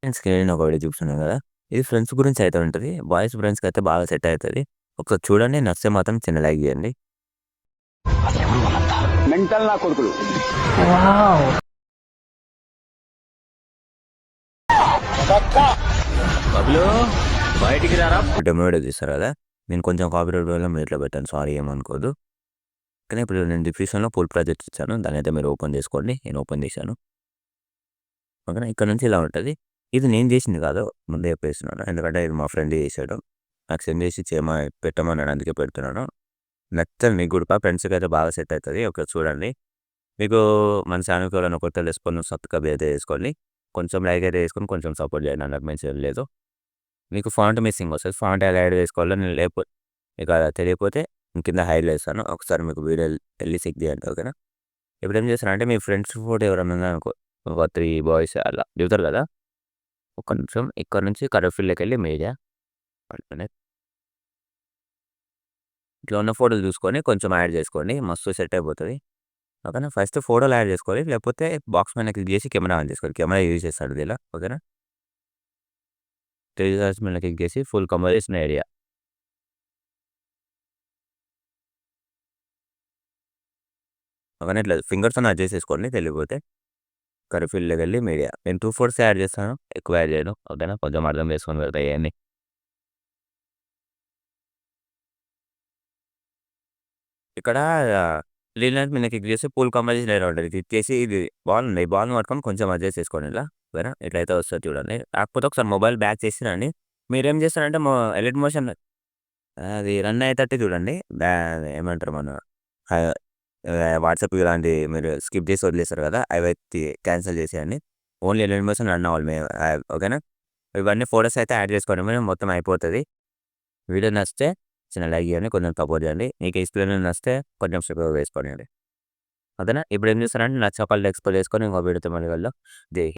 Screen ఒక video చూపిస్తున్నాను కదా! ఇది ఫ్రెండ్స్ గురించి అయితే ఉంటది. బాయ్స్ ఫ్రెండ్స్‌కైతే బాగా సెట్ అయితది. ఒకసారి చూడండి. నచ్చితే మాత్రం చిన్న లైక్ చేయండి. మెంటల్ నా కొడుకులు. బబ్లు బయటికి రారా డెమో వీడియో తీస్తారు కదా! నేను కొంచెం కాపీరైట్ వల్ల మ్యూట్‌లో పెట్టాను. సారీ ఏమనుకోవద్దు. కానీ ఇప్పుడు నేను డిస్క్రిప్షన్‌లో ఫుల్ ప్రాజెక్ట్ ఇచ్చాను. దాన్నైతే మీరు ఓపెన్ చేసుకోండి. నేను ఓపెన్ చేశాను. ఓకేనా. ఇక్కడ నుంచి ఇలా ఉంటది. ఇది నేను చేసింది కాదు. ముందే చెప్పేస్తున్నాను. ఎందుకంటే ఇది మా ఫ్రెండ్ చేసాడు. నాకు సెండ్ చేసి పెట్టమన్నాడు. అందుకే పెడుతున్నాను. నచ్చదు మీకు కూడా ఫ్రెండ్స్‌కి అయితే బాగా సెట్ అవుతది. ఒకసారి చూడండి. మీకు మన ఛానల్‌కి ఎవరైనా కొత్తగా రెస్పాన్స్ సబ్స్క్రైబ్ అయితే చేసుకోండి. కొంచెం లైక్ అయితే చేసుకొని కొంచెం సపోర్ట్ చేయండి. నాకు మెన్షన్ లేదు. మీకు ఫాంట్ మిస్సింగ్ వస్తది. ఫాంట్ ఎలా యాడ్ చేసుకోవాలో నేను మీకు అలా తెలియకపోతే కింద హైలైట్ చేస్తాను. ఒకసారి మీకు వీడియో వెళ్ళి చెక్ చేయండి. ఓకేనా. ఇప్పుడు ఏం చేస్తారంటే మీ ఫ్రెండ్స్ ఫోటో ఎవరైనా ఉన్నారనుకో, ఒక 3 బాయ్స్ అలా దిగుతారు కదా! ఒక్క నిమిషం ఇక్కడ నుంచి కలర్ ఫీల్డ్‌లోకి వెళ్ళి మీడియా ఇట్లా ఉన్న ఫోటోలు చూసుకొని కొంచెం యాడ్ చేసుకోండి. మస్తు సెట్ అయిపోతది. ఓకేనా. ఫస్ట్ ఫోటోలు యాడ్ చేసుకోవాలి. లేకపోతే బాక్స్ పైన క్లిక్ చేసి కెమెరా ఆన్ చేసుకోవాలి. కెమెరా యూజ్ చేస్తాడు ఇలా. ఓకేనా. 3 డాట్స్ మీద క్లిక్ చేసి ఫుల్ కంపోజిషన్ ఏరియా. ఓకేనా. ఇట్లా ఫింగర్స్‌తోని అడ్జస్ట్ చేసుకోండి తెలియకపోతే. కలర్ ఫీల్డ్‌లోకి వెళ్ళి మీడియా. నేను 2 ఫోటోస్ యాడ్ చేస్తాను. ఎక్కువ యాడ్ చేయను. ఓకేనా. కొంచెం అర్థం చేసుకొని పెడతా ఇయన్నీ. ఇక్కడ లీనెన్స్ మీద క్లిక్ చేసి పూల్ కంపోజిషన్ ఏరియా ఉంటది. క్లిక్ చేసి ఇది బాల్ ఉంది. ఈ బాల్‌ని పట్టుకొని కొంచెం అడ్జస్ట్ చేసుకోండి ఇలా. ఓకేనా. ఇట్లయితే వస్తది చూడండి. కాకపోతే ఒకసారి మొబైల్ బ్యాక్ చేసి రండి. మీరేం చేస్తారంటే ఎడిట్ మోషన్ అది రన్ అయ్యేటట్టు చూడండి. ఏమంటారు మన ఆహ్, వాట్సాప్ ఇలాంటివి మీరు స్కిప్ చేసి వదిలేస్తారు కదా! అవైతే క్యాన్సిల్ చేసేయండి. ఓన్లీ ఎడిట్ మోషన్ రన్ అవ్వాలి ఓకేనా. ఇవన్నీ ఫోటోస్ అయితే యాడ్ చేసుకోండి. మొత్తం అయిపోతది. వీడియో నచ్చితే చిన్న లైక్ చేయండి. కొంచెం సపోర్ట్ చేయండి. మీకు ఎక్స్‌ప్లెయిన్ నచ్చితే కొంచెం సబ్స్క్రైబ్ చేసుకోండి. ఓకేనా. ఇప్పుడు ఏం చేస్తారంటే 𝗙𝗦𝗡𝗢𝗓 చేసుకొని ఇంకో వీడియోతో మళ్ళీ కలుద్దాం. జై హింద్.